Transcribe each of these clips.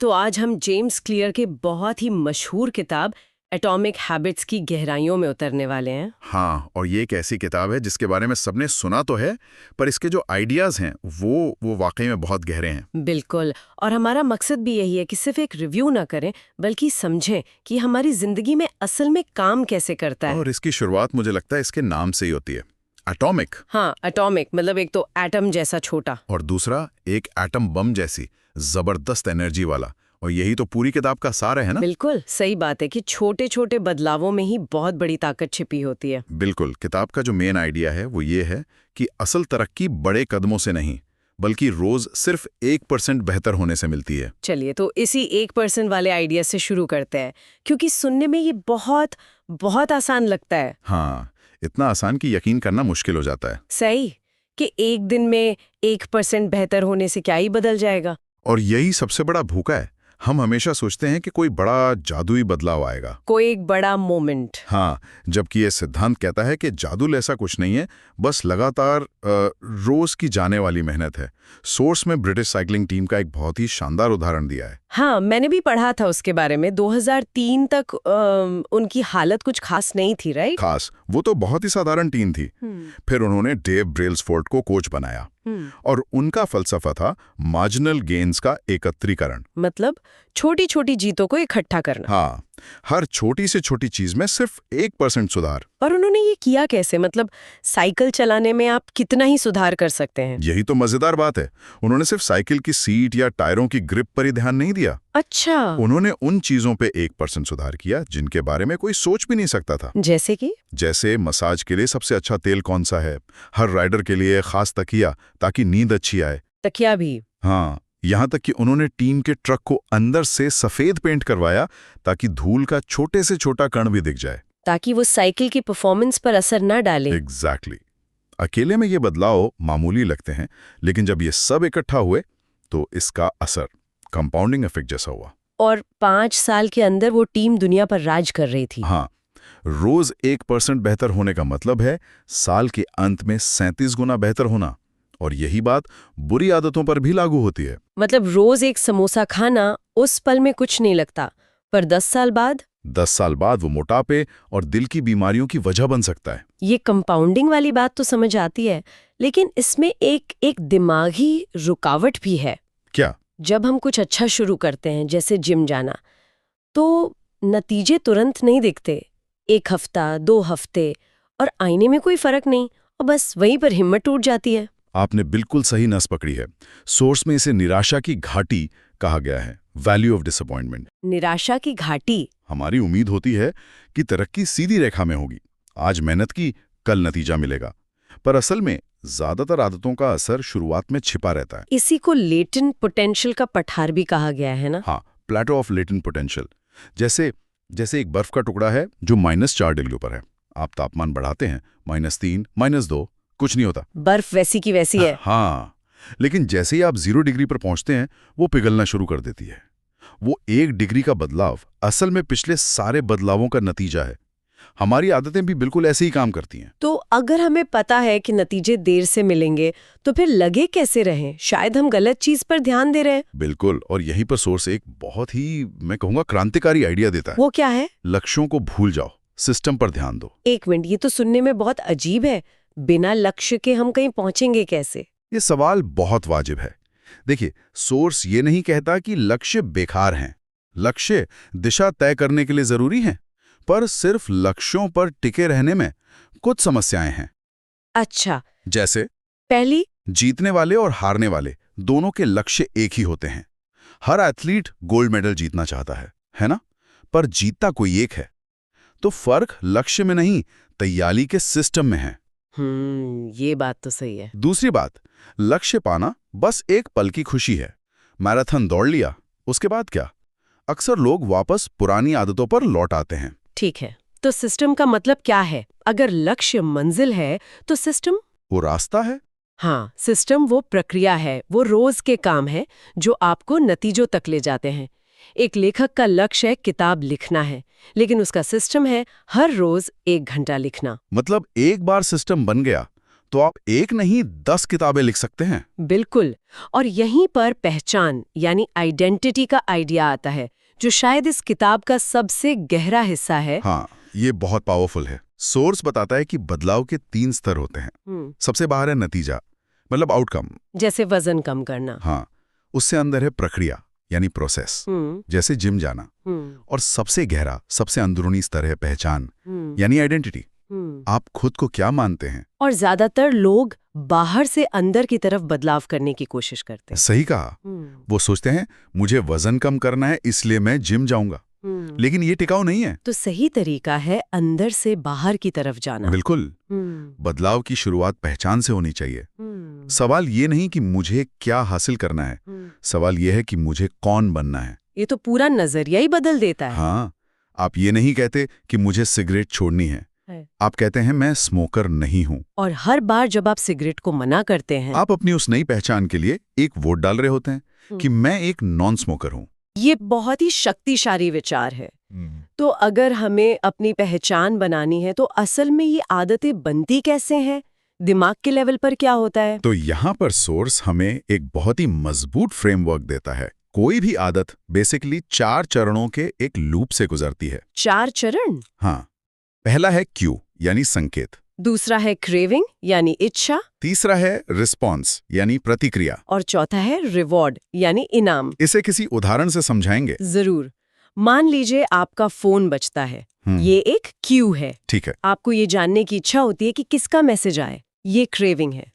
तो आज हम जेम्स क्लियर के बहुत ही मशहूर किताब एटॉमिक हैबिट्स की गहराइयों में उतरने वाले हैं। हाँ, और ये एक ऐसी किताब है जिसके बारे में सबने सुना तो है, पर इसके जो आइडियाज़ हैं वो वाकई में बहुत गहरे हैं। बिल्कुल। और हमारा मकसद भी यही है कि सिर्फ एक रिव्यू ना करें बल्कि समझें कि हमारी जिंदगी में असल में काम कैसे करता है। और इसकी शुरुआत मुझे लगता है इसके नाम से ही होती है, एटॉमिक। हाँ, एटॉमिक मतलब एक तो एटम जैसा छोटा, और दूसरा एक एटम बम जैसी जबरदस्त एनर्जी वाला। और यही तो पूरी किताब का सार है ना। बिल्कुल सही बात है कि छोटे छोटे बदलावों में ही बहुत बड़ी ताकत छिपी होती है। बिल्कुल, किताब का जो मेन आइडिया है वो ये है कि असल तरक्की बड़े कदमों से नहीं बल्कि रोज सिर्फ 1% बेहतर होने से मिलती है। चलिए तो इसी 1% वाले आइडिया से शुरू करते हैं, क्योंकि सुनने में ये बहुत बहुत आसान लगता है। हाँ, इतना आसान कि यकीन करना मुश्किल हो जाता है। सही कि एक दिन में 1% बेहतर होने से क्या ही बदल जाएगा। और यही सबसे बड़ा भूखा है। हम हमेशा सोचते हैं कि कोई बड़ा जादुई बदलाव आएगा, कोई एक बड़ा मोमेंट। हाँ, जबकि ये सिद्धांत कहता है कि जादू ऐसा कुछ नहीं है, बस लगातार रोज की जाने वाली मेहनत है। सोर्स में ब्रिटिश साइकिलिंग टीम का एक बहुत ही शानदार उदाहरण दिया है। हाँ, मैंने भी पढ़ा था उसके बारे में। 2003 तक उनकी हालत कुछ खास नहीं थी, राइट? खास, वो तो बहुत ही साधारण टीम थी। फिर उन्होंने डेव ब्रेल्सफोर्ड को कोच बनाया और उनका फलसफा था मार्जिनल गेन्स का एकत्रीकरण। मतलब छोटी छोटी जीतों को इकट्ठा करना। हाँ, हर छोटी से छोटी चीज में सिर्फ 1% सुधार। और उन्होंने ये किया कैसे? मतलब साइकिल चलाने में आप कितना ही सुधार कर सकते हैं। यही तो मजेदार बात है। उन्होंने सिर्फ साइकिल की सीट या टायरों की ग्रिप पर ही ध्यान नहीं दिया। अच्छा, उन्होंने उन चीजों पे 1% सुधार किया जिनके बारे में कोई सोच भी नहीं सकता था। जैसे कि? जैसे मसाज के लिए सबसे अच्छा तेल कौन सा है, हर राइडर के लिए खास तकिया ताकि नींद अच्छी आए। तकिया भी? हाँ, यहाँ तक कि उन्होंने टीम के ट्रक को अंदर से सफेद पेंट करवाया ताकि धूल का छोटे से छोटा कण भी दिख जाए, ताकि वो साइकिल की परफॉर्मेंस पर असर न डाले। एग्जैक्टली। अकेले में ये बदलाव मामूली लगते हैं, लेकिन जब ये सब इकट्ठा हुए तो इसका असर कंपाउंडिंग इफेक्ट जैसा हुआ। और 5 साल के अंदर वो टीम दुनिया पर राज कर रही थी। हाँ, रोज 1% बेहतर होने का मतलब है साल के अंत में 37 गुना बेहतर होना। और यही बात बुरी आदतों पर भी लागू होती है। मतलब रोज एक समोसा खाना उस पल में कुछ नहीं लगता, पर 10 साल बाद वो मोटापे और दिल की बीमारियों की वजह बन सकता है। ये कंपाउंडिंग वाली बात तो समझ आती है, लेकिन इसमें एक दिमागी रुकावट भी है। क्या? जब हम कुछ अच्छा शुरू करते हैं, जैसे जिम जाना, तो नतीजे तुरंत नहीं दिखते। 1 हफ्ता, 2 हफ्ते, और आईने में कोई फर्क नहीं, और बस वहीं पर हिम्मत टूट जाती है। आपने बिल्कुल सही नस पकड़ी है। सोर्स में इसे निराशा की घाटी कहा गया है, वैल्यू ऑफ डिसअपॉइंटमेंट। निराशा की घाटी? हमारी उम्मीद होती है कि तरक्की सीधी रेखा में होगी, आज मेहनत की, कल नतीजा मिलेगा। पर असल में ज्यादातर आदतों का असर शुरुआत में छिपा रहता है। इसी को लेटेंट पोटेंशियल का पठार भी कहा गया है ना? हाँ, प्लेटो ऑफ लेटेंट पोटेंशियल। जैसे एक बर्फ का टुकड़ा है जो -4 डिग्री पर है। आप तापमान बढ़ाते हैं, -3, -2, कुछ नहीं होता। बर्फ वैसी की वैसी है। हाँ, लेकिन जैसे ही आप 0 डिग्री पर पहुंचते हैं, वो पिघलना शुरू कर देती है। वो 1 डिग्री का बदलाव असल में पिछले सारे बदलावों का नतीजा है। हमारी आदतें भी बिल्कुल ऐसे ही काम करती हैं। तो अगर हमें पता है कि नतीजे देर से मिलेंगे, तो फिर लगे कैसे रहें? शायद हम गलत चीज पर ध्यान दे रहे हैं। बिल्कुल, और यहीं पर सोर्स एक बहुत ही, मैं कहूंगा, क्रांतिकारी आइडिया देता है। वो क्या है? लक्ष्यों को भूल जाओ, सिस्टम पर ध्यान दो। 1 मिनट, ये तो सुनने में बहुत अजीब है। बिना लक्ष्य के हम कहीं पहुंचेंगे कैसे? ये सवाल बहुत वाजिब है। देखिए, सोर्स ये नहीं कहता कि लक्ष्य बेकार हैं। लक्ष्य दिशा तय करने के लिए जरूरी हैं, पर सिर्फ लक्ष्यों पर टिके रहने में कुछ समस्याएं हैं। अच्छा, जैसे पहली? जीतने वाले और हारने वाले दोनों के लक्ष्य एक ही होते हैं। हर एथलीट गोल्ड मेडल जीतना चाहता है ना? पर जीतता कोई एक है। तो फर्क लक्ष्य में नहीं, तैयारी के सिस्टम में है। ये बात तो सही है। दूसरी बात, लक्ष्य पाना बस एक पल की खुशी है। मैराथन दौड़ लिया, उसके बाद क्या? अक्सर लोग वापस पुरानी आदतों पर लौट आते हैं। ठीक है, तो सिस्टम का मतलब क्या है? अगर लक्ष्य मंजिल है, तो सिस्टम? वो रास्ता है। हाँ, सिस्टम वो प्रक्रिया है, वो रोज के काम है जो आपको नतीजों तक ले जाते हैं। एक लेखक का लक्ष्य है किताब लिखना है, लेकिन उसका सिस्टम है हर रोज 1 घंटा लिखना। मतलब एक बार सिस्टम बन गया तो आप एक नहीं 10 किताबें लिख सकते हैं। बिल्कुल। और यहीं पर पहचान यानी आइडेंटिटी का आइडिया आता है, जो शायद इस किताब का सबसे गहरा हिस्सा है। हाँ, ये बहुत पावरफुल है। सोर्स बताता है कि बदलाव के 3 स्तर होते हैं। सबसे बाहर है नतीजा, मतलब आउटकम, जैसे वजन कम करना। हाँ। उससे अंदर है प्रक्रिया यानी प्रोसेस, जैसे जिम जाना। और सबसे गहरा, सबसे अंदरूनी स्तर है पहचान यानी आइडेंटिटी। आप खुद को क्या मानते हैं? और ज्यादातर लोग बाहर से अंदर की तरफ बदलाव करने की कोशिश करते हैं। सही कहा। वो सोचते हैं मुझे वजन कम करना है इसलिए मैं जिम जाऊंगा। लेकिन ये टिकाऊ नहीं है। तो सही तरीका है अंदर से बाहर की तरफ जाना। बिल्कुल। बदलाव की शुरुआत पहचान से होनी चाहिए। सवाल ये नहीं कि मुझे क्या हासिल करना है, सवाल ये है कि मुझे कौन बनना है। ये तो पूरा नजरिया ही बदल देता है। हाँ, आप ये नहीं कहते कि मुझे सिगरेट छोड़नी है, आप कहते हैं मैं स्मोकर नहीं हूँ। और हर बार जब आप सिगरेट को मना करते हैं, आप अपनी उस नई पहचान के लिए एक वोट डाल रहे होते हैं कि मैं एक नॉन स्मोकर हूँ। ये बहुत ही शक्तिशाली विचार है। तो अगर हमें अपनी पहचान बनानी है तो असल में ये आदतें बनती कैसे हैं? दिमाग के लेवल पर क्या होता है? तो यहाँ पर सोर्स हमें एक बहुत ही मजबूत फ्रेमवर्क देता है। कोई भी आदत बेसिकली 4 चरणों के एक लूप से गुजरती है। 4 चरण? हाँ। पहला है क्यू यानी संकेत, दूसरा है क्रेविंग यानी इच्छा, तीसरा है रिस्पॉन्स यानी प्रतिक्रिया, और चौथा है रिवॉर्ड यानी इनाम। इसे किसी उदाहरण से समझाएंगे? जरूर। मान लीजिए आपका फोन बजता है, ये एक क्यू है। ठीक है। आपको ये जानने की इच्छा होती है कि किसका मैसेज आए, ये क्रेविंग है।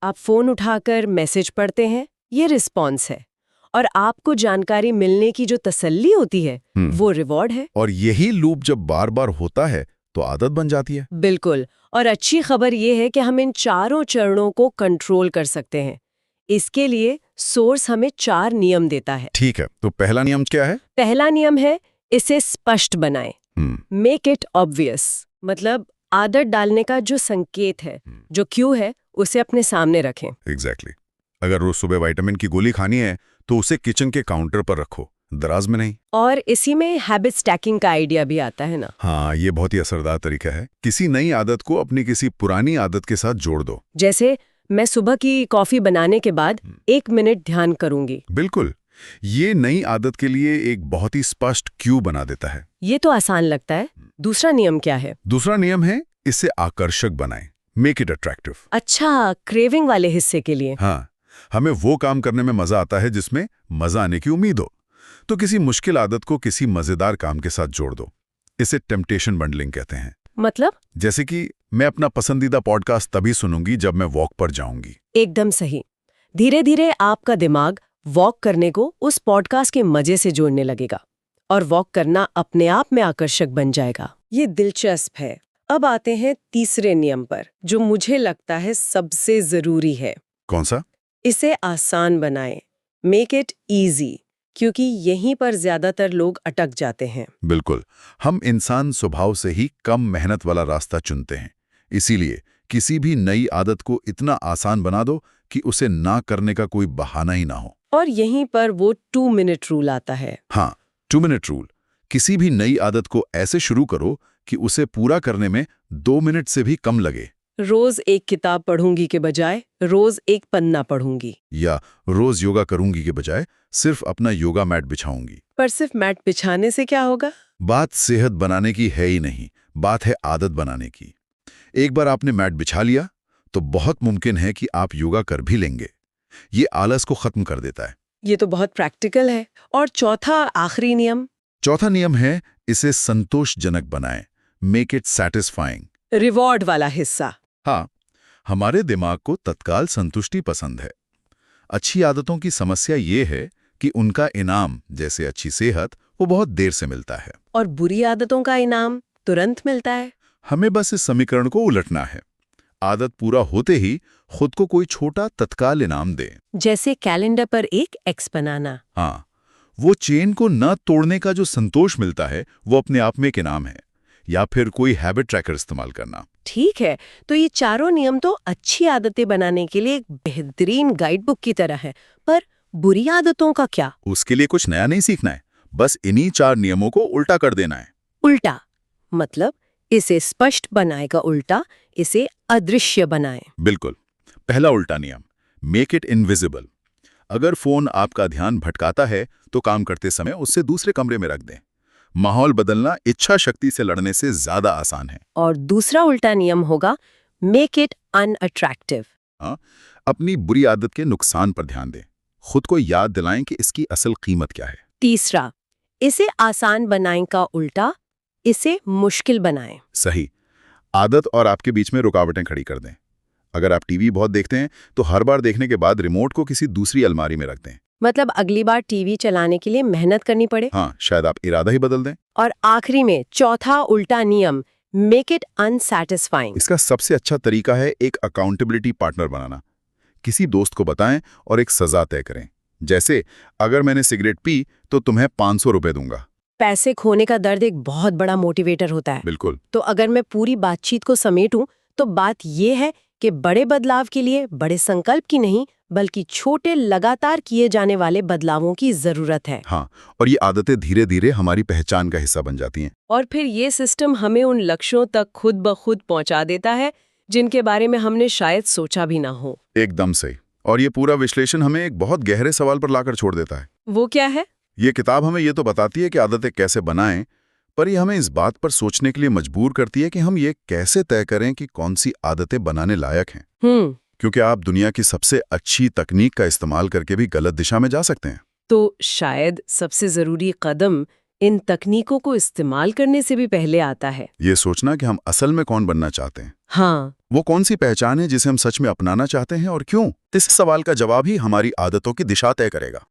आप फोन उठाकर मैसेज पढ़ते हैं, ये रिस्पॉन्स है। और आपको जानकारी मिलने की जो तसल्ली होती है वो रिवॉर्ड है। और यही लूप जब बार बार होता है तो आदत बन जाती है। बिल्कुल। और अच्छी खबर ये है कि हम इन चारों चरणों को कंट्रोल कर सकते हैं। इसके लिए सोर्स हमें 4 नियम देता है। ठीक है, तो पहला नियम क्या है? पहला नियम है इसे स्पष्ट बनाएं। मेक इट ऑब्वियस, मतलब आदत डालने का जो संकेत है, जो क्यू है, उसे अपने सामने रखें। एग्जैक्टली। अगर रोज सुबह विटामिन की गोली खानी है तो उसे किचन के काउंटर पर रखो, दराज में नहीं। और इसी में हैबिट स्टैकिंग का आइडिया भी आता है ना? हाँ, ये बहुत ही असरदार तरीका है। किसी नई आदत को अपनी किसी पुरानी आदत के साथ जोड़ दो। जैसे मैं सुबह की कॉफी बनाने के बाद 1 मिनट ध्यान करूंगी। बिल्कुल। ये नई आदत के लिए एक बहुत ही स्पष्ट क्यू बना देता है। ये तो आसान लगता है। दूसरा नियम क्या है? दूसरा नियम है इसे आकर्षक बनाएं, मेक इट अट्रैक्टिव। अच्छा, क्रेविंग वाले हिस्से के लिए। हाँ, हमें वो काम करने में मजा आता है जिसमें मजा आने की उम्मीद हो। तो किसी मुश्किल आदत को किसी मजेदार काम के साथ जोड़ दो। इसे टेम्पटेशन बंडलिंग कहते हैं। मतलब? जैसे कि मैं अपना पसंदीदा पॉडकास्ट तभी सुनूंगी जब मैं वॉक पर जाऊंगी। एकदम सही। धीरे धीरे आपका दिमाग वॉक करने को उस पॉडकास्ट के मजे से जोड़ने लगेगा और वॉक करना अपने आप में आकर्षक बन जाएगा। ये दिलचस्प है। अब आते हैं तीसरे नियम पर, जो मुझे लगता है सबसे जरूरी है। कौन सा? इसे आसान बनाएं, मेक इट इजी, क्योंकि यहीं पर ज्यादातर लोग अटक जाते हैं। बिल्कुल। हम इंसान स्वभाव से ही कम मेहनत वाला रास्ता चुनते हैं। इसीलिए किसी भी नई आदत को इतना आसान बना दो कि उसे ना करने का कोई बहाना ही ना हो। और यहीं पर वो 2 मिनट रूल आता है। हाँ, 2 मिनट रूल। किसी भी नई आदत को ऐसे शुरू करो कि उसे पूरा करने में 2 मिनट से भी कम लगे। रोज एक किताब पढ़ूंगी के बजाय रोज एक पन्ना पढ़ूंगी, या रोज योगा करूंगी के बजाय सिर्फ अपना योगा मैट बिछाऊंगी। पर सिर्फ मैट बिछाने से क्या होगा? बात सेहत बनाने की है ही नहीं, बात है आदत बनाने की। एक बार आपने मैट बिछा लिया तो बहुत मुमकिन है कि आप योगा कर भी लेंगे। ये आलस को खत्म कर देता है। ये तो बहुत प्रैक्टिकल है। और चौथा आखिरी नियम? चौथा नियम है इसे संतोषजनक बनाएं, मेक इट सैटिस्फाइंग। रिवॉर्ड वाला हिस्सा। हाँ, हमारे दिमाग को तत्काल संतुष्टि पसंद है। अच्छी आदतों की समस्या ये है कि उनका इनाम, जैसे अच्छी सेहत, वो बहुत देर से मिलता है। और बुरी आदतों का इनाम तुरंत मिलता है। हमें बस इस समीकरण को उलटना है। आदत पूरा होते ही खुद को कोई छोटा तत्काल इनाम दे। जैसे कैलेंडर पर एक एक्स बनाना। हाँ, वो चेन को न तोड़ने का जो संतोष मिलता है वो अपने आप में एक इनाम है। या फिर कोई हैबिट ट्रैकर इस्तेमाल करना। ठीक है, तो ये चारों नियम तो अच्छी आदतें बनाने के लिए एक बेहतरीन गाइडबुक की तरह है। पर बुरी आदतों का क्या? उसके लिए कुछ नया नहीं सीखना है, बस इन्हीं 4 नियमों को उल्टा कर देना है। उल्टा मतलब? इसे स्पष्ट बनाएगा उल्टा, इसे अदृश्य बनाएं। बिल्कुल। पहला उल्टा नियम, मेक इट इनविजिबल। अगर फोन आपका ध्यान भटकाता है तो काम करते समय उससे दूसरे कमरे में रख दें। माहौल बदलना इच्छा शक्ति से लड़ने से ज्यादा आसान है। और दूसरा उल्टा नियम होगा, मेक इट अनअट्रैक्टिव। हाँ, अपनी बुरी आदत के नुकसान पर ध्यान दें। खुद को याद दिलाएं कि इसकी असल कीमत क्या है। तीसरा, इसे आसान बनाएं का उल्टा, इसे मुश्किल बनाएं। सही। आदत और आपके बीच में रुकावटें खड़ी कर दें। अगर आप टीवी बहुत देखते हैं तो हर बार देखने के बाद रिमोट को किसी दूसरी अलमारी में रख दें। मतलब अगली बार टीवी चलाने के लिए मेहनत करनी पड़े। हाँ, शायद आप इरादा ही बदल दें। और आखिरी में चौथा उल्टा नियम, मेक इट अनसैटिस्फाइंग। इसका सबसे अच्छा तरीका है एक अकाउंटेबिलिटी पार्टनर बनाना। किसी दोस्त को बताएं और एक सजा तय करें। जैसे, अगर मैंने सिगरेट पी तो तुम्हें 500 रुपए दूंगा। पैसे खोने का दर्द एक बहुत बड़ा मोटिवेटर होता है। बिल्कुल। तो अगर मैं पूरी बातचीत को समेटूं तो बात यह है कि बड़े बदलाव के लिए बड़े संकल्प की नहीं, बल्कि छोटे लगातार किए जाने वाले बदलावों की जरूरत है। हाँ, और ये आदतें धीरे धीरे हमारी पहचान का हिस्सा बन जाती हैं। और फिर ये सिस्टम हमें उन लक्ष्यों तक खुद ब खुद पहुंचा देता है जिनके बारे में हमने शायद सोचा भी ना हो। एकदम सही। और ये पूरा विश्लेषण हमें एक बहुत गहरे सवाल पर लाकर छोड़ देता है। वो क्या है? ये किताब हमें ये तो बताती है कि आदतें कैसे बनाएं, पर ये हमें इस बात पर सोचने के लिए मजबूर करती है कि हम ये कैसे तय करें कि कौन सी आदतें बनाने लायक हैं। क्योंकि आप दुनिया की सबसे अच्छी तकनीक का इस्तेमाल करके भी गलत दिशा में जा सकते हैं। तो शायद सबसे जरूरी कदम इन तकनीकों को इस्तेमाल करने से भी पहले आता है। ये सोचना कि हम असल में कौन बनना चाहते हैं। हाँ, वो कौन सी पहचान है जिसे हम सच में अपनाना चाहते हैं और क्यों। इस सवाल का जवाब ही हमारी आदतों की दिशा तय करेगा।